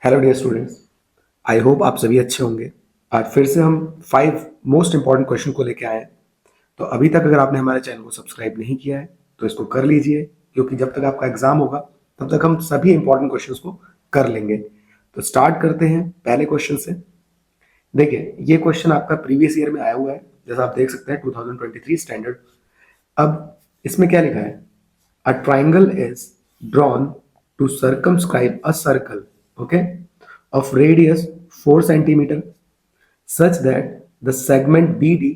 Hello dear students, I hope आप सभी अच्छे होंगे। आज फिर से हम 5 मोस्ट इंपॉर्टेंट क्वेश्चन को लेके आए हैं। तो अभी तक अगर आपने हमारे चैनल को सब्सक्राइब नहीं किया है तो इसको कर लीजिए, क्योंकि जब तक आपका एग्जाम होगा तब तक हम सभी इंपॉर्टेंट क्वेश्चंस को कर लेंगे। तो स्टार्ट करते हैं पहले क्वेश्चन से। देखिए, ये क्वेश्चन आपका प्रीवियस ईयर में आया हुआ है, जैसा आप देख सकते हैं 2023 स्टैंडर्ड। अब इसमें क्या लिखा है? A triangle is drawn to circumscribe a circle, okay, of radius 4 centimeter, such that the segment BD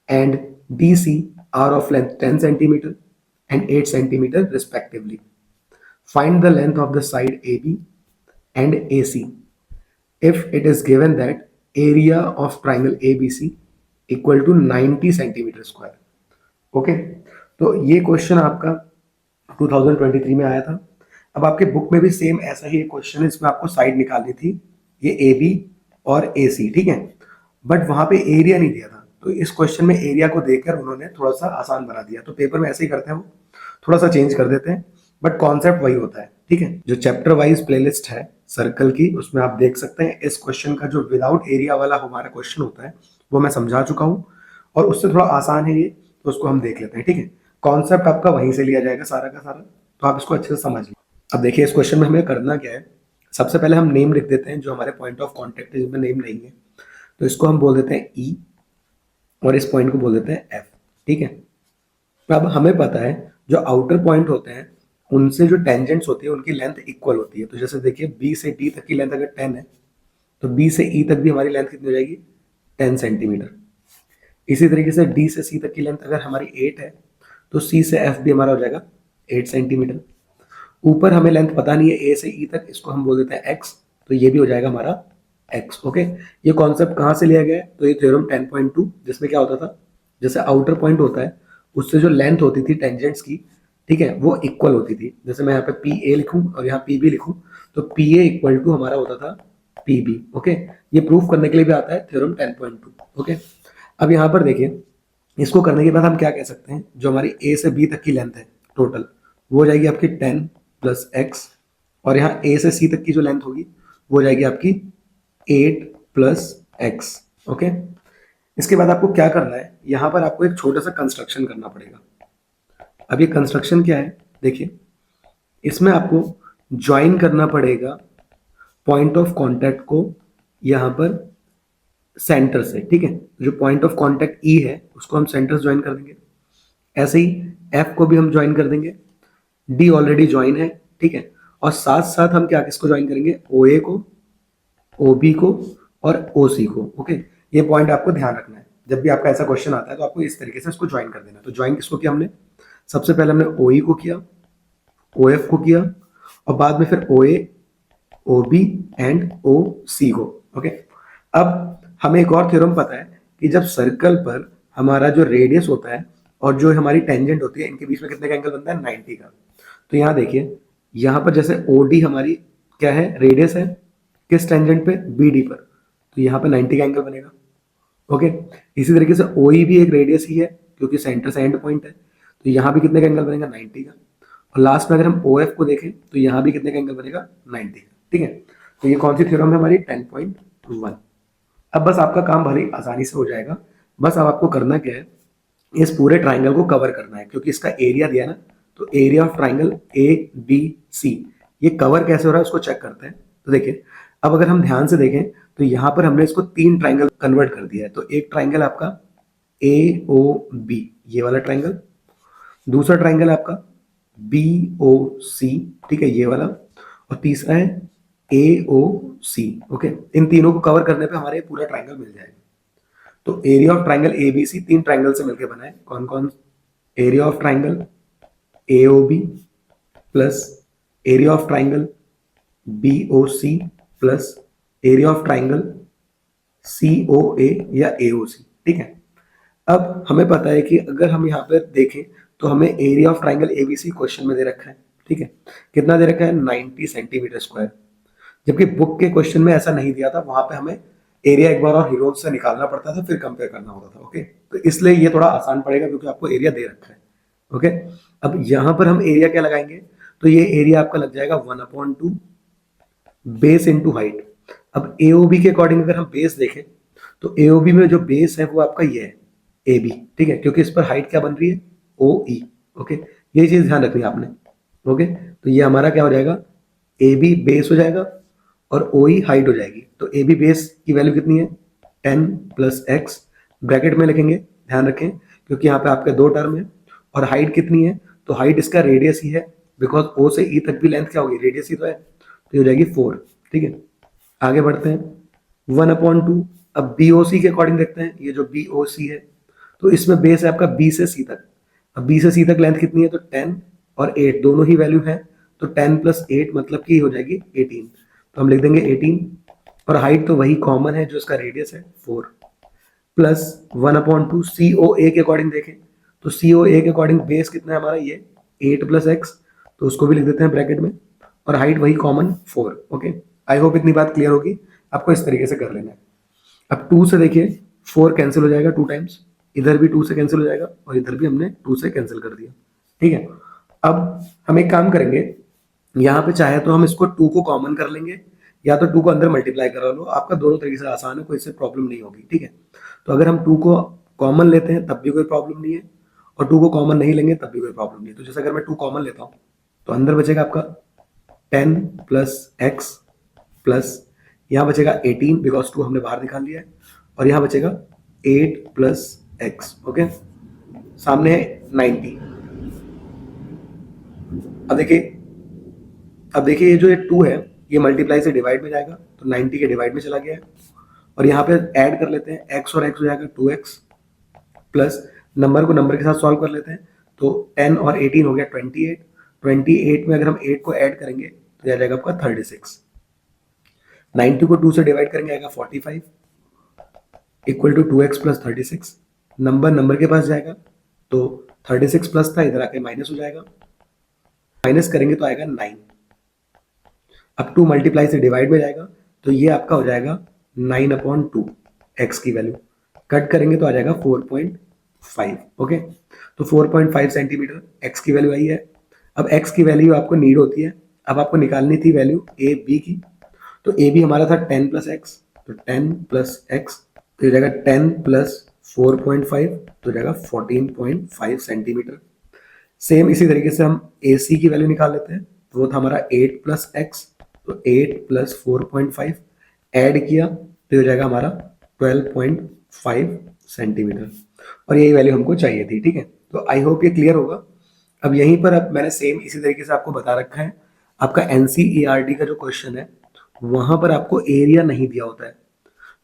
and DC are of length 10 centimeter and 8 centimeter respectively. Find the length of the side AB and AC if it is given that area of triangle ABC equal to 90 centimeter square. Okay, तो ये question आपका 2023 में आया था। अब आपके book में भी सेम ऐसा ही एक क्वेश्चन है, इसमें आपको साइड निकालनी थी, ये ए बी और ए सी, ठीक है। बट वहां पे एरिया नहीं दिया था, तो इस क्वेश्चन में एरिया को देकर उन्होंने थोड़ा सा आसान बना दिया। तो पेपर में ऐसे ही करते हैं, वो थोड़ा सा चेंज कर देते हैं, बट कॉन्सेप्ट वही होता है, ठीक है। जो चैप्टर वाइज प्लेलिस्ट है सर्कल की, उसमें आप देख सकते हैं इस क्वेश्चन का जो विदाउट एरिया वाला हमारा क्वेश्चन होता है वो मैं समझा चुका हूँ, और उससे थोड़ा आसान है ये, तो उसको हम देख लेते हैं, ठीक है। कॉन्सेप्ट आपका वहीं से लिया जाएगा सारा का सारा, तो आप इसको अच्छे से समझ लीजिए। अब देखिए, इस क्वेश्चन में हमें करना क्या है। सबसे पहले हम नेम लिख देते हैं, जो हमारे पॉइंट ऑफ कॉन्टेक्ट है जिसमें नेम नहीं है, तो इसको हम बोल देते हैं ई, और इस पॉइंट को बोल देते हैं एफ, ठीक है। अब हमें पता है जो आउटर पॉइंट होते हैं उनसे जो टेंजेंट्स होती है उनकी लेंथ इक्वल होती है। तो जैसे देखिए, बी से डी तक की लेंथ अगर 10 है तो बी से ई तक भी हमारी लेंथ कितनी हो जाएगी? 10 सेंटीमीटर। इसी तरीके से डी से सी तक की लेंथ अगर हमारी 8 है तो सी से एफ भी हमारा हो जाएगा 8 सेंटीमीटर। ऊपर हमें लेंथ पता नहीं है ए से ई तक, इसको हम बोल देते हैं एक्स, तो ये भी हो जाएगा हमारा एक्स, ओके। ये कॉन्सेप्ट कहाँ से लिया गया है? तो ये थ्योरम 10.2, जिसमें क्या होता था, जैसे आउटर पॉइंट होता है उससे जो लेंथ होती थी टेंजेंट्स की, ठीक है, वो इक्वल होती थी। जैसे मैं यहाँ पे पी ए लिखूँ और यहाँ पी बी लिखूँ, तो पी ए इक्वल टू हमारा होता था पी बी, ओके। ये प्रूफ करने के लिए भी आता है थ्योरम 10.2, ओके। अब यहाँ पर देखिए, इसको करने के बाद हम क्या कह सकते हैं, जो हमारी ए से बी तक की लेंथ है टोटल, वो हो जाएगी आपकी 10 प्लस एक्स, और यहाँ ए से सी तक की जो लेंथ होगी वो हो जाएगी आपकी 8 प्लस एक्स, ओके। इसके बाद आपको क्या करना है, यहाँ पर आपको एक छोटा सा कंस्ट्रक्शन करना पड़ेगा। अब ये कंस्ट्रक्शन क्या है? देखिए, इसमें आपको ज्वाइन करना पड़ेगा पॉइंट ऑफ कांटेक्ट को यहाँ पर सेंटर से, ठीक है। जो पॉइंट ऑफ कांटेक्ट ई है उसको हम सेंटर से ज्वाइन कर देंगे। ऐसे ही एफ को भी हम ज्वाइन कर देंगे, डी ऑलरेडी ज्वाइन है, ठीक है। और साथ साथ हम क्या किसको ज्वाइन करेंगे? ओ ए को, ओ बी को और ओ सी को, ओके। ये पॉइंट आपको ध्यान रखना है, जब भी आपका ऐसा क्वेश्चन आता है तो आपको इस तरीके से इसको ज्वाइन कर देना। तो ज्वाइन किसको किया हमने? सबसे पहले हमने ओ ई को किया, ओ एफ को किया, और बाद में फिर ओ ए, ओ बी एंड ओ सी को, ओके। अब हमें एक और थ्योरम पता है कि जब सर्कल पर हमारा जो रेडियस होता है और जो हमारी टेंजेंट होती है, इनके बीच में कितने का एंगल बनता है? 90 का। तो यहाँ देखिए, यहाँ पर जैसे ओ डी हमारी क्या है? रेडियस है, किस टेंजेंट पे? बी डी पर, तो यहाँ पे 90 का एंगल बनेगा, ओके। इसी तरीके से ओ ई भी एक रेडियस ही है, क्योंकि सेंटर से एंड पॉइंट है, तो यहाँ भी कितने का एंगल बनेगा? 90 का। और लास्ट में अगर हम ओ एफ को देखें तो यहाँ भी कितने का एंगल बनेगा? 90 का, ठीक है। तो ये कौन सी थ्योरम है हमारी? 10.1। अब बस आपका काम भले आसानी से हो जाएगा। बस अब आपको करना क्या है, इस पूरे ट्राइंगल को कवर करना है, क्योंकि इसका एरिया दिया ना, तो area of triangle A B C, ये कवर कैसे हो रहा है उसको चेक करते हैं। तो देखिए, अब अगर हम ध्यान से देखें तो यहाँ पर हमने इसको 3 ट्राइंगल कन्वर्ट कर दिया है। तो एक ट्राइंगल आपका ए ओ बी, ये वाला ट्राइंगल। दूसरा ट्राइंगल आपका बी ओ सी, ठीक है, ये वाला। और तीसरा है ए ओ सी, ओके। इन तीनों को कवर करने पे हमारे पूरा ट्राइंगल मिल जाएगा। तो area of triangle A B C 3 triangle से मिलकर बना है। कौन कौन? Area of triangle A O B plus area of triangle B O C plus area of triangle C O A या ए ओ सी, ठीक है। अब हमें पता है कि अगर हम यहाँ पर देखें तो हमें area of triangle ABC question में दे रखा है, ठीक है। कितना दे रखा है? 90 सेंटीमीटर स्क्वायर। जबकि बुक के क्वेश्चन में ऐसा नहीं दिया था, वहां पे हमें एरिया एक बार और हीरोज से निकालना पड़ता था, फिर कंपेयर करना होता था, ओके। तो इसलिए ये थोड़ा आसान पड़ेगा, क्योंकि आपको एरिया दे रखा है, ओके। अब यहाँ पर हम एरिया क्या लगाएंगे? तो ये एरिया आपका लग जाएगा 1/2 बेस इनटू हाइट। अब एओबी के अकॉर्डिंग अगर हम बेस देखें तो एओबी में जो बेस है वो आपका ये है ए बी, ठीक है, क्योंकि इस पर हाइट क्या बन रही है ओ ई। ओके, ये चीज ध्यान रखनी है आपने। ओके, तो ये हमारा क्या हो जाएगा, ए बी बेस हो जाएगा और ओ ई हाइट हो जाएगी। तो ए बी बेस की वैल्यू कितनी है 10 प्लस एक्स, ब्रैकेट में लिखेंगे, ध्यान रखें क्योंकि यहाँ पे आपके दो टर्म है। और हाइट कितनी है, तो हाइट इसका रेडियस ही है, बिकॉज ओ से ई तक भी लेंथ क्या होगी, रेडियस ही तो है, तो ये हो जाएगी 4। ठीक है, आगे बढ़ते हैं 1/2। अब बी ओ सी के अकॉर्डिंग देखते हैं, ये जो बी ओ सी है तो इसमें बेस है आपका बी से सी तक। अब बी से सी तक लेंथ कितनी है, तो 10 और 8 दोनों ही वैल्यू है, तो 10 प्लस 8 मतलब की हो जाएगी 18। तो हम लिख देंगे 18 और हाइट तो वही कॉमन है जो इसका रेडियस है 4 प्लस 1/2। सी ओ ए के अकॉर्डिंग देखें तो सी ओ ए के अकॉर्डिंग बेस कितना है हमारा ये 8 प्लस एक्स, तो उसको भी लिख देते हैं ब्रैकेट में, और हाइट वही कॉमन 4। ओके, आई होप इतनी बात क्लियर होगी, आपको इस तरीके से कर लेना है। अब 2 से देखिए 4 कैंसिल हो जाएगा 2 टाइम्स, इधर भी 2 से कैंसिल हो जाएगा और इधर भी हमने 2 से कैंसिल कर दिया। ठीक है, अब हम एक काम करेंगे, यहाँ पे चाहे तो हम इसको 2 को कॉमन कर लेंगे या तो 2 को अंदर मल्टीप्लाई करा लो, आपका दोनों तरीके से आसान है, कोई इससे प्रॉब्लम नहीं होगी। ठीक है, तो अगर हम 2 को कॉमन लेते हैं तब भी कोई प्रॉब्लम नहीं है, और 2 को कॉमन नहीं लेंगे तब भी कोई प्रॉब्लम नहीं है। तो जैसे अगर मैं 2 कॉमन लेता हूँ तो अंदर बचेगा आपका 10 प्लस एक्स प्लस यहाँ बचेगा 18 बिकॉज 2 हमने बाहर निकाल लिया है, और यहाँ बचेगा 8 प्लस एक्स। ओके, सामने है 90। अब देखिए ये जो ये 2 है ये मल्टीप्लाई से डिवाइड में जाएगा, तो 90 के डिवाइड में चला गया है, और यहाँ पे ऐड कर लेते हैं x और x हो जाएगा 2x प्लस नंबर को नंबर के साथ सॉल्व कर लेते हैं, तो 10 और 18 हो गया 28। 28 में अगर हम 8 को ऐड करेंगे तो आ जाएगा आपका 36। 90 को 2 से डिवाइड करेंगे आएगा 45 equal to 2x plus 36। Number number के पास जाएगा तो 36 प्लस था, इधर आके माइनस हो जाएगा, माइनस करेंगे तो आएगा 9। अब 2 मल्टीप्लाई से डिवाइड में जाएगा तो ये आपका हो जाएगा 9/2 एक्स की वैल्यू, कट करेंगे तो आ जाएगा 4.5। ओके, तो 4.5 सेंटीमीटर एक्स की वैल्यू आई है। अब एक्स की वैल्यू आपको नीड होती है, अब आपको निकालनी थी वैल्यू ए बी की, तो ए बी हमारा था 10 प्लस एक्स, तो 10 प्लस एक्स तो हो जाएगा 10 प्लस 4.5 तो हो जाएगा 14.5 सेंटीमीटर। सेम इसी तरीके से हम ए सी की वैल्यू निकाल लेते हैं, तो वो था हमारा 8 प्लस एक्स, तो 8 प्लस 4.5 ऐड किया तो हो जाएगा हमारा 12.5 सेंटीमीटर, और यही वैल्यू हमको चाहिए थी। ठीक है, तो आई होप ये क्लियर होगा। अब यहीं पर अब मैंने सेम इसी तरीके से आपको बता रखा है, आपका एनसीईआरटी का जो क्वेश्चन है वहां पर आपको एरिया नहीं दिया होता है,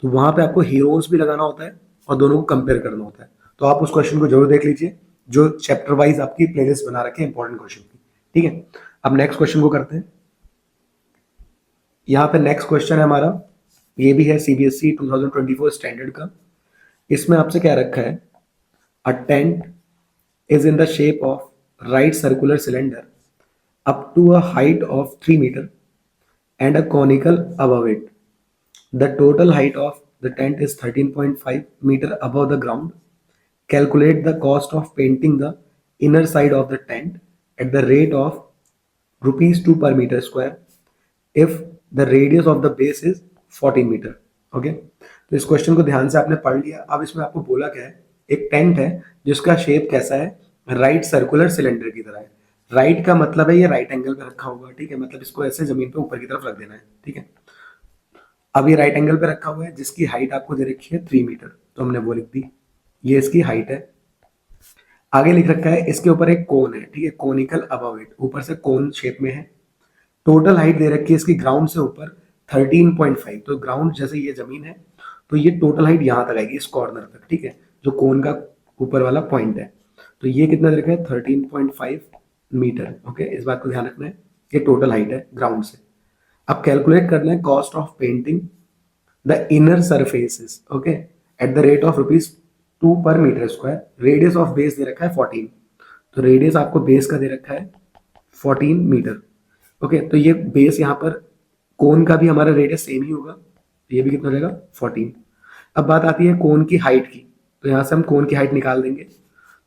तो वहां पे आपको हीरोज भी लगाना होता है और दोनों को कंपेयर करना होता है। तो आप उस क्वेश्चन को जरूर देख लीजिए, जो चैप्टर वाइज आपकी प्लेलिस्ट बना रखे हैं इंपॉर्टेंट क्वेश्चन की। ठीक है, अब नेक्स्ट क्वेश्चन को करते हैं। यहाँ पे नेक्स्ट क्वेश्चन है हमारा, ये भी है सीबीएसई 2024 स्टैंडर्ड का। इसमें आपसे क्या रखा है, a tent is in the shape of right circular cylinder up to a height of 3 metre and a conical above it. The total height of the tent is 13.5 meter above the ground. Calculate the cost of painting the inner side of the tent at the rate of rupees 2 per meter square if the radius of the base is 14 metre. Okay, तो इस question को ध्यान से आपने पढ़ लिया। अब इसमें आपको बोला क्या है, एक टेंट है जिसका शेप कैसा है, राइट सर्कुलर सिलेंडर की तरह है। राइट का मतलब है ये राइट एंगल पे रखा होगा। ठीक है, मतलब इसको ऐसे जमीन पे ऊपर की तरफ रख देना है। ठीक है, अब ये राइट एंगल पे रखा हुआ है, जिसकी हाइट आपको दे रखी है 3 मीटर, तो हमने वो लिख दी, ये इसकी हाइट है। आगे लिख रखा है इसके ऊपर एक कोन है, ठीक है, कोनिकल अबव इट, ऊपर से कोन शेप में है। टोटल हाइट दे रखी है इसकी ग्राउंड से ऊपर 13.5, तो ग्राउंड जैसे ये जमीन है तो ये टोटल हाइट यहाँ तक आएगी इस कॉर्नर तक। ठीक है, जो कोन का ऊपर वाला पॉइंट है, तो ये कितना दे रखा है 13.5 मीटर। ओके, इस बात को ध्यान रखना है, ये टोटल हाइट है ग्राउंड से। अब कैलकुलेट करना है cost of painting the inner surfaces, okay, at the rate of ₹2 per metre square. Radius of base दे रखा है 14, तो रेडियस आपको बेस का दे रखा है 14 मीटर। ओके, तो ये बेस यहाँ पर कोन का भी हमारा रेडियस सेम ही होगा, तो ये भी कितना हो जाएगा 14। अब बात आती है कोन की हाइट की, तो यहाँ से हम कोन की हाइट निकाल देंगे।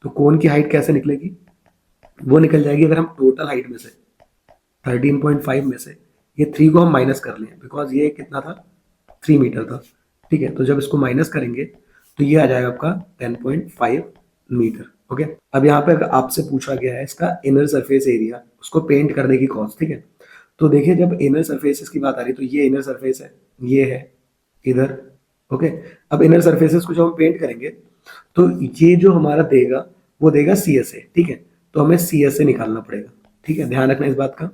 तो कोन की हाइट कैसे निकलेगी, वो निकल जाएगी अगर हम टोटल हाइट में से 13.5 में से ये 3 को हम माइनस कर लें बिकॉज ये कितना था, 3 मीटर था, ठीक है। तो जब इसको माइनस करेंगे तो ये आ जाएगा आपका 10.5 मीटर, ओके। अब यहाँ पे अगर आपसे पूछा गया है इसका इनर सरफेस एरिया, उसको पेंट करने की कॉस्ट, ठीक है। तो देखिए जब इनर सरफेसेस की बात आ रही है तो ये इनर सरफेस है, ये है इधर, ओके। अब इनर सरफेसेस को जब हम पेंट करेंगे तो ये जो हमारा देगा वो देगा सी एस ए, ठीक है। तो हमें सी एस ए निकालना पड़ेगा, ठीक है, ध्यान रखना इस बात का।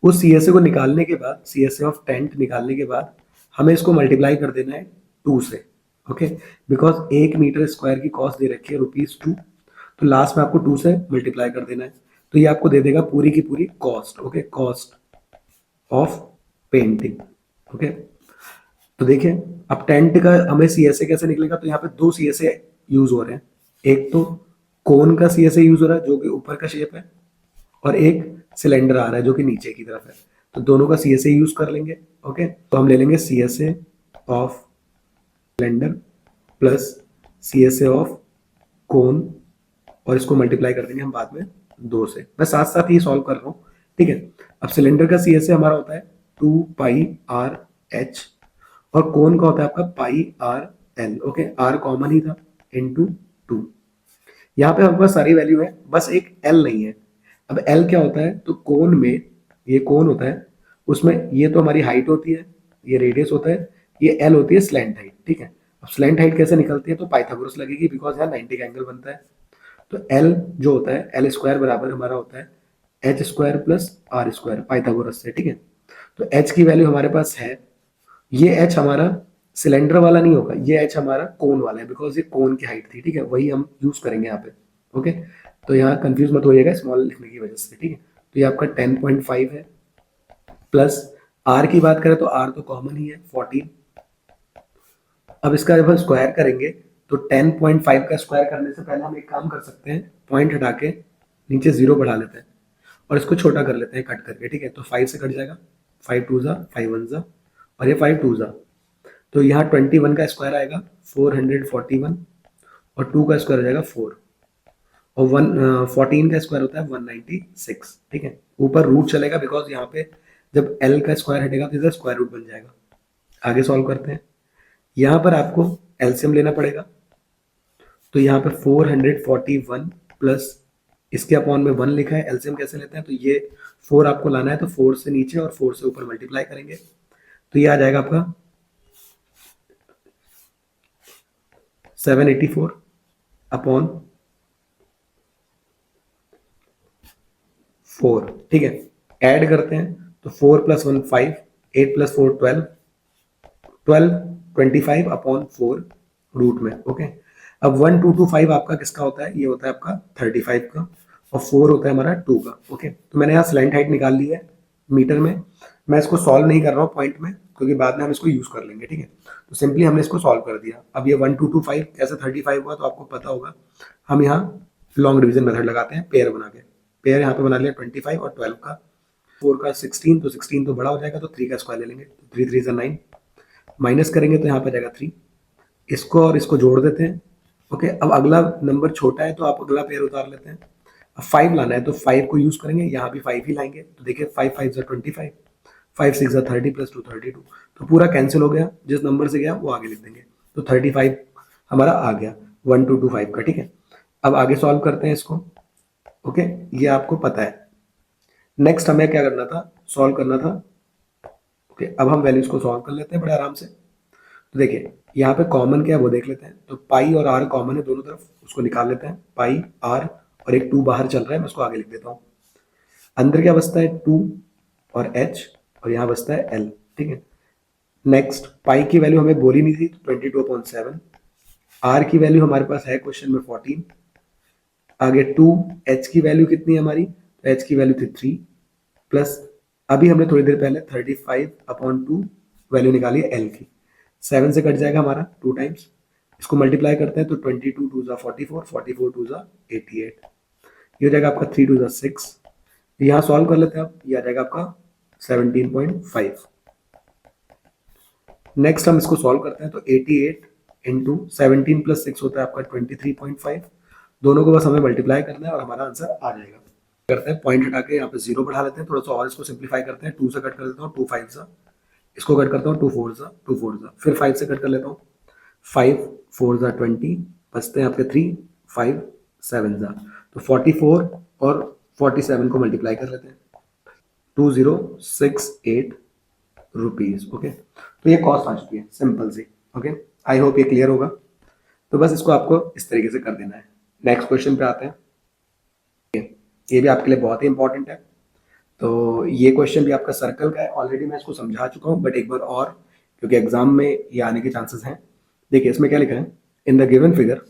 उस सी एस ए को निकालने के बाद, C S A of tent निकालने के बाद हमें इसको मल्टीप्लाई कर देना है 2 से, ओके। बिकॉज 1 मीटर स्क्वायर की कॉस्ट दे रखी है ₹2, तो लास्ट में आपको 2 से मल्टीप्लाई कर देना है। तो ये आपको दे देगा पूरी की पूरी cost, okay, cost of painting, okay. तो देखिए अब टेंट का हमें सी एस ए कैसे निकलेगा, तो यहाँ पे 2 सी एस ए यूज हो रहे हैं। एक तो कोन का सी एस ए यूज हो रहा है जो कि ऊपर का शेप है, और एक सिलेंडर आ रहा है जो कि नीचे की तरफ है। तो दोनों का सी एस ए यूज कर लेंगे, ओके। तो हम ले लेंगे C S A of cylinder plus C S A of cone, और इसको मल्टीप्लाई कर देंगे हम बाद में 2 से। मैं साथ साथ ही सॉल्व कर रहा हूँ, ठीक है। अब सिलेंडर का सी एस ए हमारा होता है 2πr/h, और कोन का होता है आपका πr/l, ओके। r कॉमन ही था, इंटू 2। यहाँ पे हमारे पास सारी वैल्यू है, बस एक l नहीं है। अब l क्या होता है, तो कोन में, ये कोन होता है, उसमें ये तो हमारी हाइट होती है, ये रेडियस होता है, ये l होती है स्लैंट हाइट, ठीक है। अब स्लैंट हाइट कैसे निकलती है, तो पाइथागोरस लगेगी बिकॉज यहाँ 90 का एंगल बनता है। तो l जो होता है, l स्क्वायर बराबर हमारा होता है h square plus r square, Pythagoras से, ठीक है। तो h की वैल्यू हमारे पास है, ये h हमारा सिलेंडर वाला नहीं होगा, ये h हमारा कोन वाला है बिकॉज ये कोन की हाइट थी, ठीक है, वही हम यूज करेंगे यहाँ पे, ओके। तो यहाँ कंफ्यूज मत होइएगा स्मॉल लिखने की वजह से, ठीक है। तो ये आपका 10.5 है, प्लस r की बात करें तो r तो कॉमन ही है 14। अब इसका जब हम स्क्वायर करेंगे तो 10.5 का स्क्वायर करने से पहले हम एक काम कर सकते हैं, पॉइंट हटा के नीचे 0 बढ़ा लेते हैं और इसको छोटा कर लेते हैं कट करके, ठीक है। तो 5 से कट जाएगा, 5 2 जा 5 1 जा, और ये 5 2 जा, तो यहाँ 21 का स्क्वायर आएगा 441, और 2 का स्क्वायर हो जाएगा 4, और 14 का स्क्वायर होता है 196, ठीक है। ऊपर रूट चलेगा बिकॉज यहाँ पे जब l का स्क्वायर हटेगा तो इधर स्क्वायर रूट बन जाएगा। आगे सॉल्व करते हैं, यहाँ पर आपको एलसीएम लेना पड़ेगा। तो यहाँ पे 441 प्लस इसके अपॉन में 1 लिखा है, एलसीएम कैसे लेते हैं, तो ये 4 आपको लाना है, तो 4 से नीचे और 4 से ऊपर मल्टीप्लाई करेंगे, तो ये आ जाएगा आपका 784 अपॉन 4, ठीक है। ऐड करते हैं तो 4 + 1 5, 8 + 4 12, 25 अपॉन 4 रूट में, ओके। अब 1225 आपका किसका होता है, ये होता है आपका 35 का, और 4 होता है हमारा 2 का, ओके। तो मैंने यहाँ स्लैंट हाइट निकाल ली है मीटर में। मैं इसको सॉल्व नहीं कर रहा हूँ पॉइंट में, क्योंकि बाद में हम इसको यूज कर लेंगे, ठीक है। तो सिंपली हमने इसको सॉल्व कर दिया। अब ये 1225 कैसे 35 हुआ, तो आपको पता होगा, हम यहाँ लॉन्ग डिवीजन मेथड लगाते हैं, पेयर बना के। पेयर यहाँ पे बना लिया 25 और 12 का, 4 का 16, तो 16 तो बड़ा हो जाएगा, तो 3 का स्क्वायर ले लेंगे, तो 3 3 9, माइनस करेंगे तो यहाँ पर जाएगा 3, इसको और इसको जोड़ देते हैं, ओके। अब अगला नंबर छोटा है तो आप अगला पेयर उतार लेते हैं। अब 5 लाना है तो 5 को यूज करेंगे, यहाँ भी 5 ही लाएंगे, तो देखिए 5 5 जा 25, 5 6 जा 30 + 2 32, तो पूरा कैंसिल हो गया, जिस नंबर से गया वो आगे लिख देंगे, तो 35 हमारा आ गया 1225 का, ठीक है। अब आगे सॉल्व करते हैं इसको, ओके, ये आपको पता है। नेक्स्ट हमें क्या करना था, सॉल्व करना था, ओके। अब हम वैल्यूज को सॉल्व कर लेते हैं बड़े आराम से। तो देखिए यहाँ पे कॉमन क्या है वो देख लेते हैं, तो पाई और आर कॉमन है दोनों तरफ, उसको निकाल लेते हैं, पाई आर, और एक 2 बाहर चल रहा है, मैं उसको आगे लिख देता हूँ। अंदर क्या बचता है 2 और h, और यहाँ बचता है l, ठीक है। नेक्स्ट पाई की वैल्यू हमें बोली नहीं थी, तो 22/7, आर की वैल्यू हमारे पास है क्वेश्चन में 14, आगे 2, h की वैल्यू कितनी है हमारी, तो h की वैल्यू थी 3, प्लस अभी हमने थोड़ी देर पहले 35/2 वैल्यू निकाली है l की, 7 से कट जाएगा हमारा 2 टाइम्स, इसको मल्टीप्लाई करते हैं तो 22 2 जा 44, 44 2 जा 88, ये हो जाएगा आपका 3 2 जा 6, यहाँ सॉल्व कर लेते हैं। अब ये आ जाएगा आपका 17.5। नेक्स्ट हम इसको सॉल्व करते हैं, तो 88 इंटू 17 + 6 होता है आपका 23.5, दोनों को बस हमें मल्टीप्लाई करना है और हमारा आंसर आ जाएगा। करते हैं, पॉइंट हटा के यहाँ पे 0 बढ़ा लेते हैं, थोड़ा सा और इसको सिंप्लीफाई करते हैं, 2 से कट कर देता हूँ, 2 5 सा, इसको कट करता हूँ, 2 4 सा, 2 4 सा, फिर 5 से कट कर लेता हूँ, 5 4 सा 20, बचते हैं आपके 3, 5 7 सा, तो 44 और 47 को मल्टीप्लाई कर लेते हैं, 2068 रुपीज। ओके, तो ये कॉस्ट आ चुकी है सिंपल सी। ओके, आई होप ये क्लियर होगा। तो बस इसको आपको इस तरीके से कर देना है। नेक्स्ट क्वेश्चन पे आते हैं, ये भी आपके लिए बहुत ही इंपॉर्टेंट है। तो ये क्वेश्चन भी आपका सर्कल का है, ऑलरेडी मैं इसको समझा चुका हूँ, बट एक बार और, क्योंकि एग्जाम में ये आने के चांसेस हैं। देखिए इसमें क्या लिखा है, in the given figure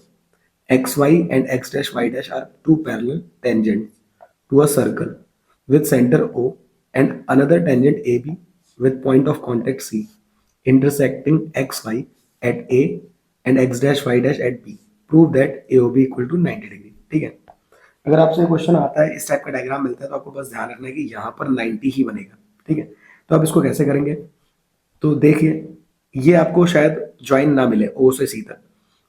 X Y and X dash Y dash are two parallel tangent to a circle with center O and another tangent AB with point of contact C intersecting XY at A and X dash Y dash at B. Prove that AOB equal to 90 degree. ठीक है, अगर आपसे question आता है, इस type का diagram मिलता है, तो आपको बस ध्यान रखना है कि यहाँ पर 90 ही बनेगा। ठीक है, तो आप इसको कैसे करेंगे, तो देखिए ये आपको शायद ज्वाइन ना मिले ओ से सी तक,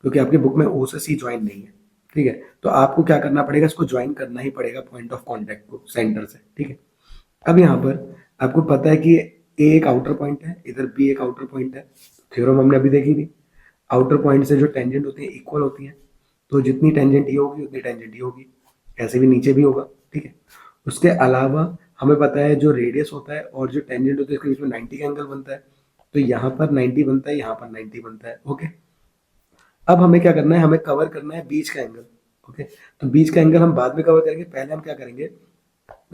क्योंकि आपकी बुक में ओ से सी ज्वाइन नहीं है। ठीक है, तो आपको क्या करना पड़ेगा, इसको ज्वाइन करना ही पड़ेगा पॉइंट ऑफ कांटेक्ट को सेंटर से। ठीक है, अब यहाँ पर आपको पता है कि ए एक आउटर पॉइंट है, इधर बी एक आउटर पॉइंट है, थ्योरम हमने अभी देखी थी, आउटर पॉइंट से जो टेंजेंट होती है इक्वल होती है, तो जितनी टेंजेंट ये होगी उतनी टेंजेंट ये होगी, ऐसे भी नीचे भी होगा। ठीक है, उसके अलावा हमें पता है जो रेडियस होता है और जो टेंजेंट होती है उसके बीच में 90 का एंगल बनता है, तो यहाँ पर 90 बनता है, यहाँ पर 90 बनता है। ओके, अब हमें क्या करना है, हमें कवर करना है बीच का एंगल। ओके, तो बीच का एंगल हम बाद में कवर करेंगे, पहले हम क्या करेंगे,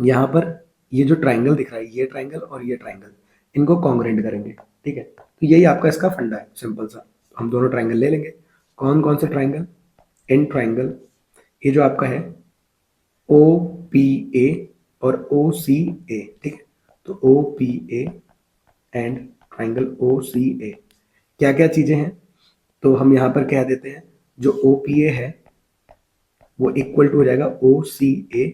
यहाँ पर ये जो ट्राइंगल दिख रहा है, ये ट्राइंगल और ये ट्राइंगल, इनको कॉन्ग्रेंट करेंगे। ठीक है, तो यही आपका इसका फंडा है, सिंपल सा। हम दोनों ट्राइंगल ले लेंगे, कौन कौन से ट्राइंगल, इन ट्राइंगल, ये जो आपका है ओ पी ए और ओ सी ए। ठीक है, तो O P A and triangle O C A, क्या क्या चीजें हैं, तो हम यहाँ पर कह देते हैं जो ओ पी ए है वो इक्वल टू हो जाएगा ओ सी ए,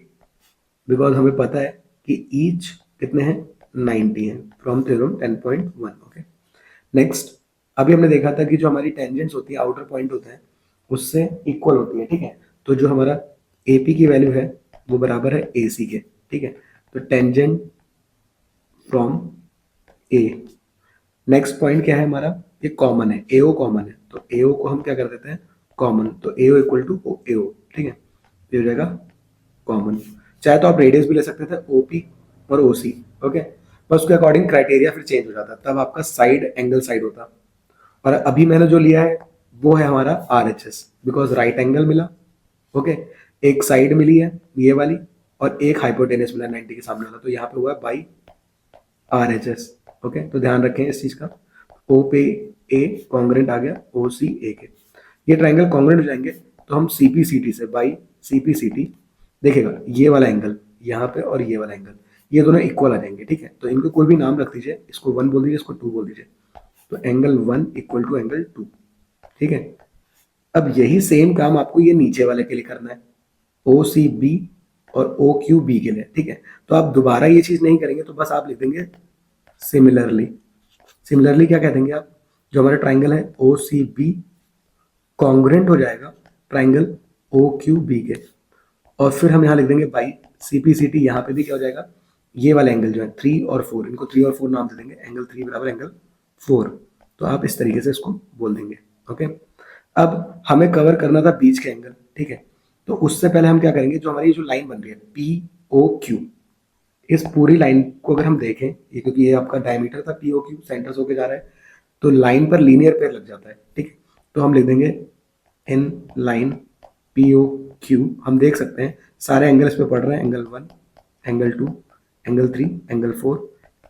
बिकॉज हमें पता है कि ईच कितने हैं, 90 है, फ्रॉम थ्योरम 10.1। ओके, नेक्स्ट, अभी हमने देखा था कि जो हमारी टेंजेंट्स होती है, आउटर पॉइंट होता है, उससे इक्वल होती है। ठीक है, तो जो हमारा एपी की वैल्यू है वो बराबर है ए सी के। ठीक है, तो tangent from A, next point क्या है हमारा, ये कॉमन है, एओ कॉमन है, तो एओ को हम क्या कर देते हैं, कॉमन, तो एओ इक्वल टू एओ। ठीक है, ये हो जाएगा कॉमन। चाहे तो आप रेडियस भी ले सकते थे, ओपी और ओसी। ओके, बस उसके अकॉर्डिंग क्राइटेरिया फिर चेंज हो जाता, तब आपका साइड एंगल साइड होता। और अभी मैंने जो लिया है वो है हमारा R H S, because right angle मिला। ओके, एक साइड मिली है ये वाली और एक हाइपोटेनस मिला 90 के सामने वाला, तो यहाँ पे हुआ by R H S. Okay, तो ध्यान रखें इस चीज का, ओ पे ए कॉन्ग्रेंट आ गया ओ सी ए के, ये ट्राइंगल कॉन्ग्रेंट हो जाएंगे, तो हम सीपीसीटी से बाई सीपीसीटी, देखेगा ये वाला एंगल यहाँ पे और ये वाला एंगल, ये दोनों इक्वल आ जाएंगे। ठीक है, तो इनको कोई भी नाम रख दीजिए, इसको 1 बोल दीजिए, इसको 2 बोल दीजिए, तो एंगल 1 इक्वल टू एंगल 2। ठीक है, अब यही सेम काम आपको ये नीचे वाले के लिए करना है, ओ सी बी और ओ क्यू बी के लिए। ठीक है, तो आप दोबारा ये चीज नहीं करेंगे, तो बस आप लिख देंगे सिमिलरली। सिमिलरली क्या कह देंगे आप, जो हमारा ट्राइंगल है ओ सी बी कॉन्ग्रेंट हो जाएगा ट्राइंगल ओ क्यू बी के, और फिर हम यहाँ लिख देंगे बाई सीपीसीटी, यहाँ पे भी क्या हो जाएगा, ये वाला एंगल जो है 3 और 4, इनको 3 और 4 नाम दे देंगे, एंगल 3 बराबर एंगल 4, तो आप इस तरीके से इसको बोल देंगे। ओके, अब हमें कवर करना था बीच के एंगल। ठीक है, तो उससे पहले हम क्या करेंगे, जो हमारी जो लाइन बन रही है पी ओ क्यू, इस पूरी लाइन को अगर हम देखें, ये क्योंकि ये आपका डायमीटर था पी ओ क्यू, सेंटर से होके जा रहा है, तो लाइन पर लीनियर पेयर लग जाता है। ठीक है, तो हम लिख देंगे in line P O Q, हम देख सकते हैं सारे एंगल इस पे पड़ रहे हैं, एंगल 1, एंगल 2, एंगल 3, एंगल 4,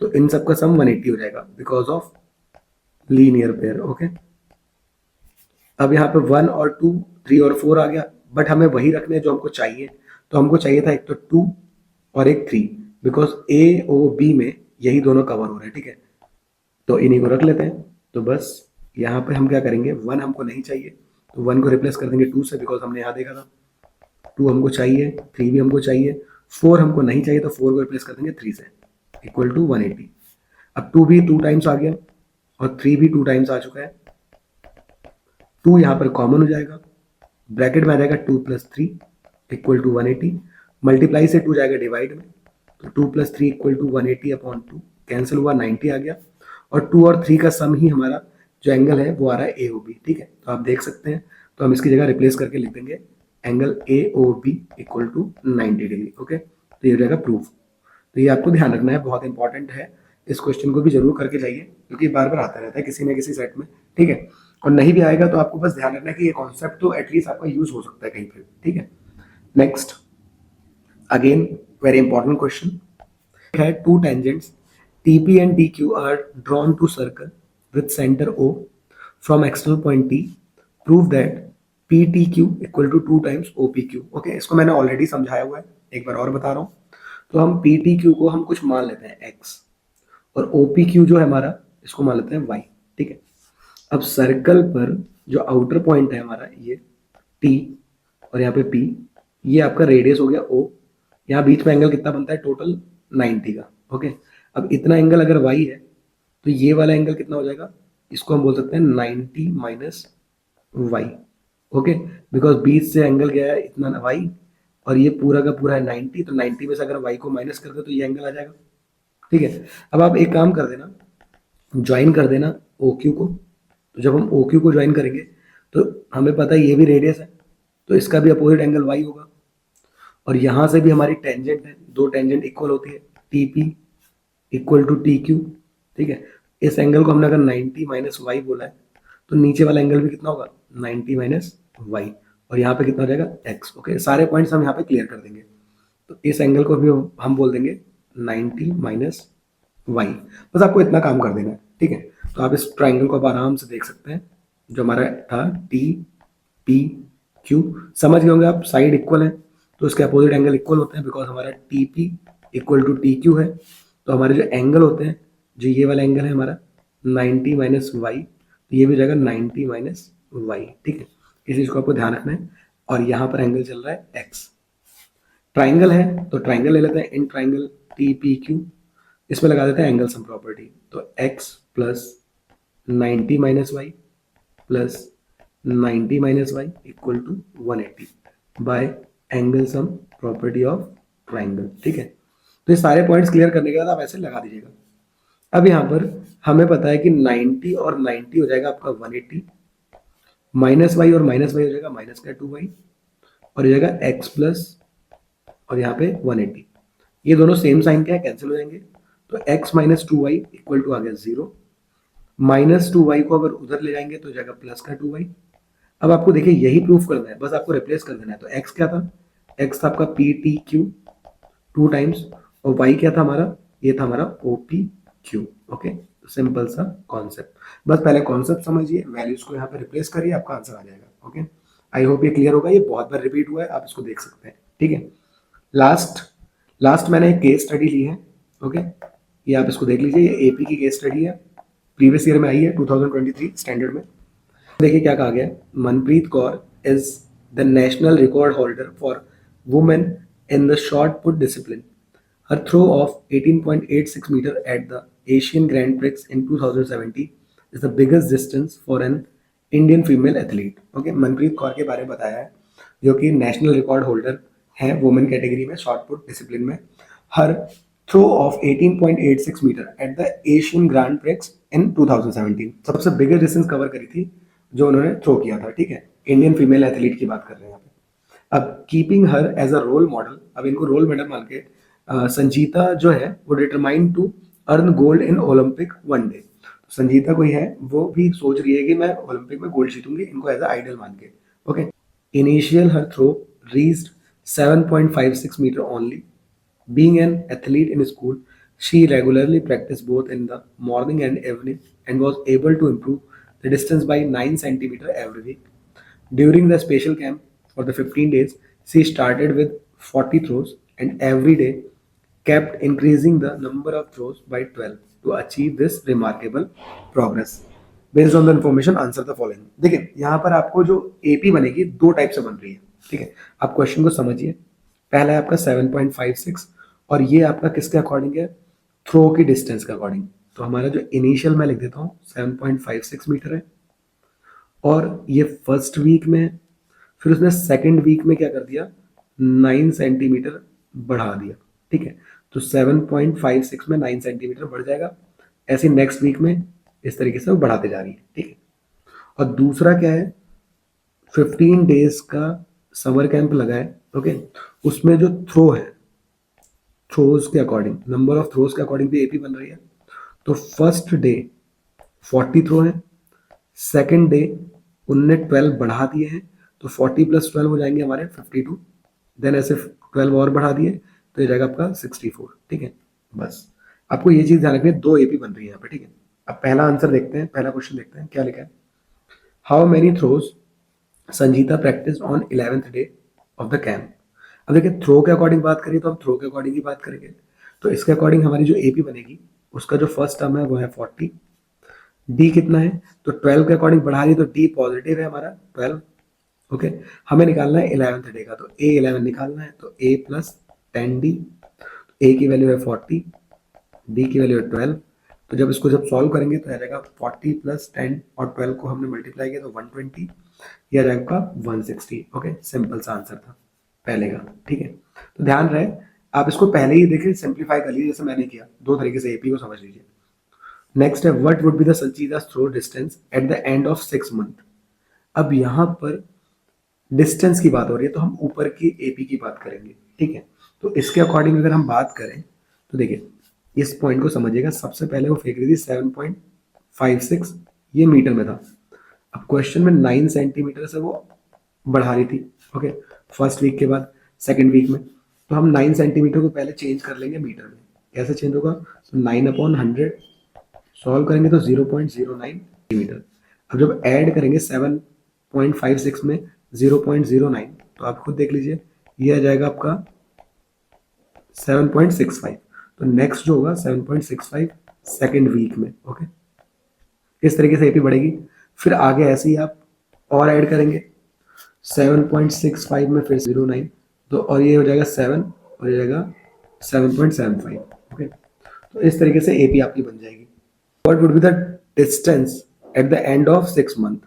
तो इन सबका सम 180 हो जाएगा because of linear pair. Okay, अब यहाँ पे 1 और 2, 3 और 4 आ गया, बट हमें वही रखने जो हमको चाहिए, तो हमको चाहिए था एक तो 2 और एक 3, बिकॉज ए ओ बी में यही दोनों कवर हो रहे हैं। ठीक है, तो इन्हीं को रख लेते हैं, तो बस यहाँ पे हम क्या करेंगे, 1 हमको नहीं चाहिए, तो 1 को रिप्लेस कर देंगे 2 से, बिकॉज हमने यहाँ देखा था 2 हमको चाहिए, 3 भी हमको चाहिए, 4 हमको नहीं चाहिए, तो 4 को रिप्लेस कर देंगे 3 से, इक्वल टू 180। अब 2 भी 2 टाइम्स आ गया और 3 भी 2 टाइम्स आ चुका है, 2 यहाँ पर कॉमन हो जाएगा, ब्रैकेट में आ जाएगा 2 + 3 इक्वल टू 180, मल्टीप्लाई से 2 जाएगा डिवाइड में, तो 2 + 3 = 180/2, कैंसिल हुआ 90 आ गया, और 2 और 3 का सम ही हमारा जो एंगल है वो आ रहा है ए ओ बी। ठीक है, तो आप देख सकते हैं, तो हम इसकी जगह रिप्लेस करके लिख देंगे angle A O B = 90 degree. Okay, तो ये हो जाएगा प्रूफ। तो ये आपको ध्यान रखना है, बहुत इंपॉर्टेंट है, इस क्वेश्चन को भी जरूर करके जाइए, क्योंकि बार बार आता रहता है किसी न किसी सेट में। ठीक है, और नहीं भी आएगा तो आपको बस ध्यान रखना है कि ये कॉन्सेप्ट तो एटलीस्ट आपका यूज हो सकता है कहीं पे। ठीक है, next, again very important question है, two tangents TP and TQ are drawn to circle with center O from external point T. Prove that PTQ = 2 times OPQ. Okay, इसको मैंने ऑलरेडी समझाया हुआ है, एक बार और बता रहा हूँ। तो हम PTQ को हम कुछ मान लेते हैं x, और OPQ जो है हमारा, इसको मान लेते हैं y। ठीक है, अब सर्कल पर जो आउटर पॉइंट है हमारा ये T, और यहाँ पे P, ये आपका रेडियस हो गया O। यहाँ बीच में एंगल कितना बनता है टोटल 90 का। ओके, अब इतना एंगल अगर y है तो ये वाला एंगल कितना हो जाएगा, इसको हम बोल सकते हैं 90 माइनस y। ओके, बिकॉज बीच से एंगल गया है इतना y, और ये पूरा का पूरा है 90, तो 90 में से अगर y को माइनस कर दे तो ये एंगल आ जाएगा। ठीक है, अब आप एक काम कर देना, ज्वाइन कर देना OQ को। तो जब हम OQ को ज्वाइन करेंगे तो हमें पता है ये भी रेडियस है, तो इसका भी अपोजिट एंगल y होगा, और यहाँ से भी हमारी टेंजेंट है, दो टेंजेंट इक्वल होती है, TP = TQ। ठीक है, इस एंगल को हमने अगर 90 माइनस y बोला है, तो नीचे वाला एंगल भी कितना होगा 90 माइनस y, और यहाँ पे कितना हो जाएगा x। ओके, सारे पॉइंट्स हम यहाँ पे क्लियर कर देंगे। तो इस एंगल को भी हम बोल देंगे 90 माइनस y। बस आपको इतना काम कर देना है। ठीक है, तो आप इस ट्राइंगल को आप आराम से देख सकते हैं, जो हमारा था TPQ। समझ गए होंगे आप, साइड इक्वल है तो इसके अपोजिट एंगल इक्वल होते हैं, बिकॉज हमारा TP = TQ है। तो हमारे जो एंगल होते हैं, जो ये वाला एंगल है हमारा 90 माइनस वाई, तो ये भी जाएगा 90 माइनस वाई। ठीक है, इस चीज को आपको ध्यान रखना है। और यहाँ पर एंगल चल रहा है एक्स। ट्राइंगल है तो ट्राइंगल ले लेते हैं, इन ट्राइंगल TPQ, इसमें लगा देते हैं एंगल सम प्रॉपर्टी। तो x + 90 minus Y plus 90 minus Y = 180 by angle sum property of triangle. ठीक है, तो ये सारे पॉइंट्स क्लियर करने के बाद आप ऐसे लगा दीजिएगा। अब यहाँ पर हमें पता है कि 90 और 90 हो जाएगा आपका 180, माइनस वाई और माइनस वाई हो जाएगा माइनस का 2y, और हो जाएगा x प्लस, और यहाँ पे 180। ये दोनों सेम साइन क्या है, कैंसिल हो जाएंगे, तो x माइनस 2y = आ गया 0। माइनस 2y को अगर उधर ले जाएंगे तो हो जाएगा प्लस का 2y। अब आपको देखिए यही प्रूफ करना है, बस आपको रिप्लेस कर देना है। तो x क्या था, x था आपका PTQ 2 टाइम्स, और y क्या था हमारा, ये था हमारा OPQ। ओके, तो सिंपल सा कॉन्सेप्ट, बस पहले कॉन्सेप्ट समझिए, वैल्यूज को यहाँ पे रिप्लेस करिए, आपका आंसर आ जाएगा। ओके, आई होप ये क्लियर होगा, ये बहुत बार रिपीट हुआ है, आप इसको देख सकते हैं। ठीक है, लास्ट मैंने एक केस स्टडी ली है। ओके, ये आप इसको देख लीजिए, ये AP की केस स्टडी है, प्रीवियस ईयर में आई है 2023 स्टैंडर्ड में। देखिए क्या कहा गया, Manpreet Kaur is the national record holder for women in the shot put discipline. Her throw of 18.86 meter at the Asian Grand Prix in 2017 is the biggest distance for an Indian female athlete. Okay, Manpreet Kaur के बारे में बताया है, जो कि national record holder है women category में shot put discipline में। Her throw of 18.86 metre at the Asian Grand Prix in 2017, सबसे बिगेस्ट डिस्टेंस कवर करी थी जो उन्होंने थ्रो किया था। ठीक है, इंडियन फीमेल एथलीट की बात कर रहे हैं यहाँ पे। अब keeping her as a role model, अब इनको रोल मॉडल मान के संजीता जो है वो determined to earn gold in Olympic one day. Sanjita कोई है वो भी सोच रही है कि मैं ओलंपिक में गोल्ड जीतूंगी, इनको एज अ आइडल मान के। Okay, initial her throw reached 7.56 metre only. Being an athlete in school, she regularly practiced both in the morning and evening and was able to improve the distance by 9 centimeter every week. During the special camp for the 15 days, she started with 40 throws and every day kept increasing the number of throws by 12 to achieve this remarkable progress. Based on the information, answer the following. देखिए यहाँ पर आपको जो AP बनेगी दो type से बन रही है। ठीक है, आप क्वेश्चन को समझिए। पहला है आपका 7.56, और ये आपका किसके अकॉर्डिंग है, थ्रो की डिस्टेंस के अकॉर्डिंग। तो हमारा जो इनिशियल मैं लिख देता हूँ 7.56 मीटर है, और ये फर्स्ट वीक में, फिर उसने सेकंड वीक में क्या कर दिया 9 सेंटीमीटर बढ़ा दिया, ठीक है। तो 7.56 में 9 सेंटीमीटर बढ़ जाएगा। ऐसे नेक्स्ट वीक में इस तरीके से वो बढ़ाते जा रही है, ठीक है। और दूसरा क्या है, 15 डेज का समर कैंप लगा है, ओके। उसमें जो थ्रो है, थ्रोज के अकॉर्डिंग, नंबर ऑफ थ्रोज के अकॉर्डिंग भी एपी बन रही है। तो फर्स्ट डे 40 थ्रो है, सेकेंड डे उनने 12 बढ़ा दिए हैं, तो 40 + 12 हो जाएंगे हमारे 52। देन ऐसे 12 और बढ़ा दिए तो ये जाएगा आपका 64, ठीक है। बस आपको ये चीज ध्यान रखनी है, 2 एपी बन रही है यहाँ पे, ठीक है। अब पहला आंसर देखते हैं, पहला क्वेश्चन देखते हैं क्या लिखा है। How many throws Sanjita practice on 11th day of the camp. अब देखिए थ्रो के अकॉर्डिंग बात करिए तो हम थ्रो के अकॉर्डिंग ही बात करेंगे। तो इसके अकॉर्डिंग हमारी जो एपी बनेगी उसका जो फर्स्ट टर्म है वो है 40। डी कितना है, तो 12 के अकॉर्डिंग बढ़ा रही तो डी पॉजिटिव है हमारा 12, ओके। हमें निकालना है 11th डे का, तो ए 11 निकालना है, तो ए प्लस 10D। ए की वैल्यू है 40, डी की वैल्यू है 12। तो जब इसको जब सॉल्व करेंगे तो आ जाएगा 40 + 10 और 12 को हमने मल्टीप्लाई किया तो 120, यह आ जाएगा आपका 160, ओके। सिंपल सा आंसर था पहले का, ठीक है। तो ध्यान रहे आप इसको पहले ही देखिए, सिंप्लीफाई कर लीजिए जैसे मैंने किया, दो तरीके से एपी को समझ लीजिए। नेक्स्ट है what would be the Sanjida throw distance at the end of 6 month. अब यहाँ पर डिस्टेंस की बात हो रही है तो हम ऊपर की एपी की बात करेंगे, ठीक है। तो इसके अकॉर्डिंग अगर हम बात करें तो देखिए इस पॉइंट को समझिएगा, सबसे पहले वो फेंक रही थी 7.56, ये मीटर में था। अब क्वेश्चन में 9 सेंटीमीटर से वो बढ़ा रही थी, ओके। फर्स्ट वीक के बाद सेकेंड वीक में तो हम 9 सेंटीमीटर को पहले चेंज कर लेंगे मीटर में। कैसे चेंज होगा, तो 9/100 सॉल्व करेंगे तो 0.09 सेंटीमीटर। अब जब ऐड करेंगे 7.56 में 0.09 तो आप खुद देख लीजिए ये आ जाएगा आपका 7.65। तो नेक्स्ट जो होगा 7.65 सेकेंड वीक में, ओके। इस तरीके से एपी बढ़ेगी। फिर आगे ऐसे ही आप और ऐड करेंगे 7.65 में फिर 09, तो और ये हो जाएगा 7 और ये जाएगा 7.75, ओके। तो इस तरीके से एपी आपकी बन जाएगी। What would be the distance at the end of 6 month.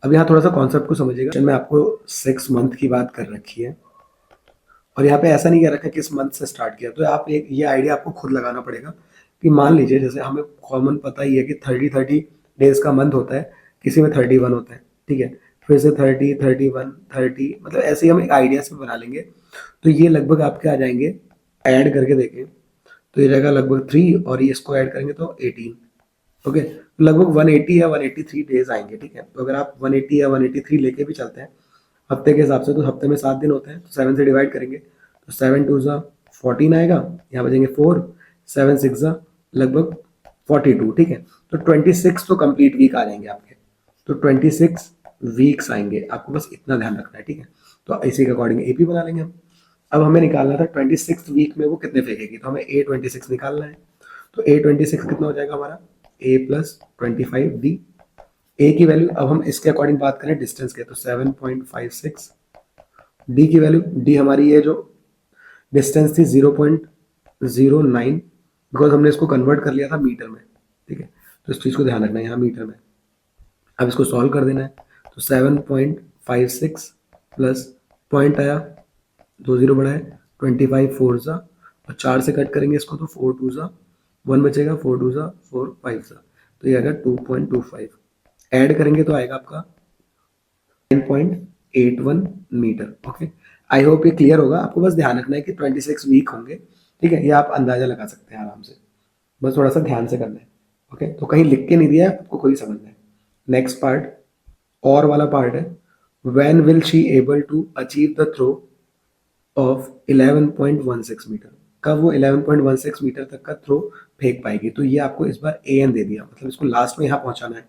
अब यहाँ थोड़ा सा कॉन्सेप्ट को समझिएगा, मैं आपको 6 मंथ की बात कर रखी है और यहाँ पे ऐसा नहीं कह रखा किस मंथ से स्टार्ट किया, तो आप एक ये आइडिया आपको खुद लगाना पड़ेगा कि मान लीजिए जैसे हमें कॉमन पता ही है कि 30 डेज का मंथ होता है, किसी में 31 होता है, ठीक है। फिर से 30, 31, 30, मतलब ऐसे ही हम एक आइडिया से बना लेंगे। तो ये लगभग आपके आ जाएंगे, ऐड करके देखें तो ये जाएगा लगभग 3 और ये इसको ऐड करेंगे तो 18, ओके। तो लगभग 180 या 183 डेज आएंगे, ठीक है। तो अगर आप 180 या 183 लेके भी चलते हैं हफ्ते के हिसाब से, तो हफ्ते में 7 दिन होते हैं, तो 7 से डिवाइड करेंगे तो 7 2 14 आएगा, यहाँ बचेंगे 4, 7 6 लगभग 42, ठीक है। तो 26 तो कंप्लीट वीक आ जाएंगे आपके, तो 26 वीक्स आएंगे, आपको बस इतना ध्यान रखना है, ठीक है। तो इसी के अकॉर्डिंग एपी बना लेंगे हम। अब हमें निकालना था 26 वीक में वो कितने फेंकेगी, तो हमें A26 निकालना है। तो A26 कितना हो जाएगा हमारा, A + 25D। ए की वैल्यू अब हम इसके अकॉर्डिंग बात करें डिस्टेंस के, तो 7.56। डी की वैल्यू, डी हमारी ये जो डिस्टेंस थी 0.09, बिकॉज हमने इसको कन्वर्ट कर लिया था मीटर में, ठीक है। तो इस चीज़ को ध्यान रखना है यहाँ मीटर में। अब इसको सॉल्व कर देना है, तो 7.56 प्लस पॉइंट आया, 2 0 बढ़ा है, 25 4 ज़ा और 4 से कट करेंगे इसको तो 4 2 ज़ा 1 बचेगा, 4 2 ज़ा 4 5 ज़ा, तो ये आएगा 2.25। ऐड करेंगे तो आएगा आपका 9.81 मीटर, ओके। आई होप ये क्लियर होगा। आपको बस ध्यान रखना है कि 26 वीक होंगे, ठीक है। ये आप अंदाजा लगा सकते हैं आराम से, बस थोड़ा सा ध्यान से करना है, ओके। तो कहीं लिख के नहीं दिया है, आपको खुद ही समझना है। नेक्स्ट पार्ट और वाला पार्ट है, when will she able to achieve the throw of 11.16 metre. कब वो 11.16 मीटर तक का थ्रो फेंक पाएगी। तो ये आपको इस बार ए एन दे दिया, मतलब इसको लास्ट में यहाँ पहुंचाना है,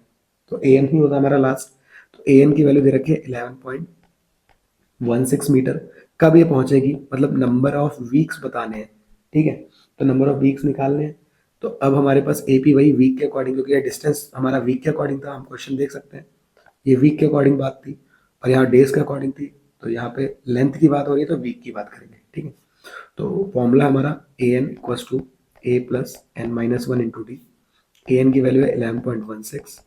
तो ए एन ही होता हमारा लास्ट। तो ए एन की वैल्यू दे रखी है 11.16 मीटर। कब ये पहुंचेगी, मतलब नंबर ऑफ वीक्स बताने हैं, ठीक है। तो नंबर ऑफ वीक्स निकालने हैं। तो अब हमारे पास एपी वही वीक के अकॉर्डिंग, क्योंकि ये डिस्टेंस हमारा वीक के अकॉर्डिंग था, हम क्वेश्चन देख सकते हैं ये वीक के अकॉर्डिंग बात थी और यहाँ डेज के अकॉर्डिंग थी। तो यहाँ पे लेंथ की बात हो रही है तो वीक की बात करेंगे, ठीक है। तो फॉर्मूला हमारा A N equals to A plus N minus 1 into D. A N की वैल्यू है 11.16,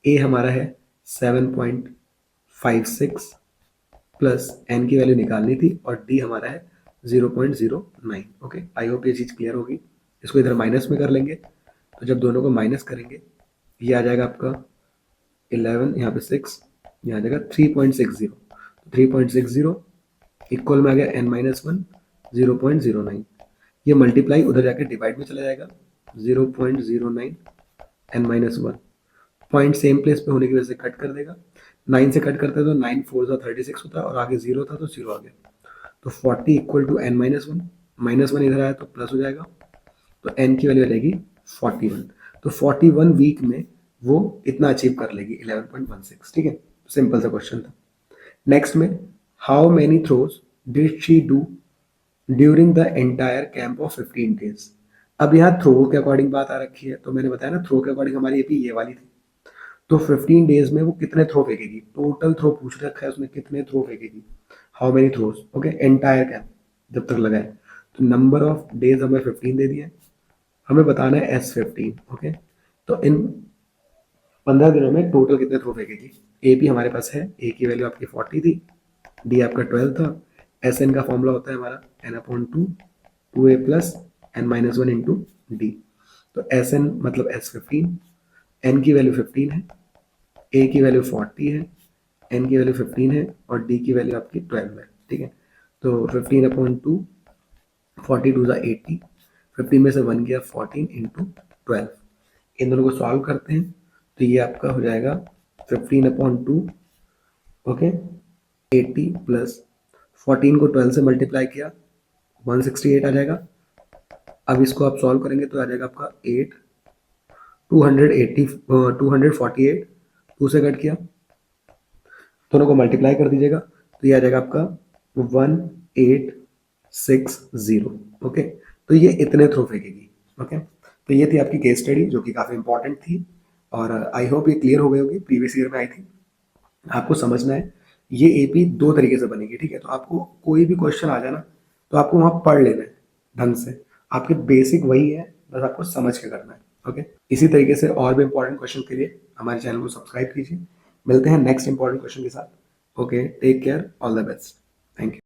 ए हमारा है 7.56 प्लस एन की वैल्यू निकालनी थी और डी हमारा है 0.09। ओके, आई होप ये चीज़ क्लियर होगी। इसको इधर माइनस में कर लेंगे, तो जब दोनों को माइनस करेंगे ये आ जाएगा आपका 11, यहाँ पे 6, यहाँ आ जाएगा 3.60। 3.60 इक्वल में आ गया n-1 0.09। ये मल्टीप्लाई उधर जाके डिवाइड में चला जाएगा 0.09 n-1। पॉइंट सेम प्लेस पे होने की वजह से कट कर देगा। 9 से कट करते तो 9 4 36 होता और आगे 0 था तो 0 आ गया। तो 40 इक्वल टू n-1, -1 इधर आया तो प्लस हो जाएगा, तो n की वैल्यू आ जाएगी 41। तो 41 वीक में वो इतना अचीव कर लेगी 11.16। ठीक है, सिंपल सा क्वेश्चन था। नेक्स्ट में, how many throws did she do during the entire camp of 15 days. अब यहाँ थ्रो के अकॉर्डिंग बात आ रखी है, तो मैंने बताया ना थ्रो के अकॉर्डिंग हमारी ये वाली थी। तो 15 डेज में वो कितने थ्रो फेंकेगी, टोटल थ्रो पूछ रखा है उसने, कितने थ्रो फेंकेगी, how many throws. Okay, entire camp जब तक लगाए, तो नंबर ऑफ डेज हमें 15 दे दिया है, हमें बताना है S15। ओके, तो इन 15 दिनों में टोटल कितने थ्रो फेंकेगी। ए पी हमारे पास है, ए की वैल्यू आपकी 40 थी, डी आपका 12 था। एस एन का फॉर्मूला होता है हमारा n/2, 2a plus n-1 into D. तो एस एन मतलब S15, एन की वैल्यू 15 है, ए की वैल्यू 40 है, एन की वैल्यू 15 है और डी की वैल्यू आपकी 12 है। ठीक है, तो 15/2, 42 ज़ा 80, 15 में से 1 गया 14 इंटू 12। इन दोनों को सॉल्व करते हैं तो ये आपका हो जाएगा 15/2, ओके, 80 प्लस 14 को 12 से मल्टीप्लाई किया 168 आ जाएगा। अब इसको आप सॉल्व करेंगे तो आ जाएगा आपका 8, 280, 248, 2 से कट किया, दोनों को मल्टीप्लाई कर दीजिएगा तो ये आ जाएगा आपका 1860। ओके, तो ये इतने थ्रो फेंकेगी। ओके, तो ये थी आपकी केस स्टडी जो कि काफ़ी इंपॉर्टेंट थी और आई होप ये क्लियर हो गई होगी, प्रीवियस ईयर में आई थी। आपको समझना है ये एपी दो तरीके से बनेगी। ठीक है, तो आपको कोई भी क्वेश्चन आ जाए ना तो आपको वहाँ पढ़ लेना है ढंग से, आपके बेसिक वही है, बस आपको समझ के करना है। ओके, इसी तरीके से और भी इंपॉर्टेंट क्वेश्चन के लिए हमारे चैनल को सब्सक्राइब कीजिए। मिलते हैं नेक्स्ट इंपॉर्टेंट क्वेश्चन के साथ। Okay, take care, all the best, thank you.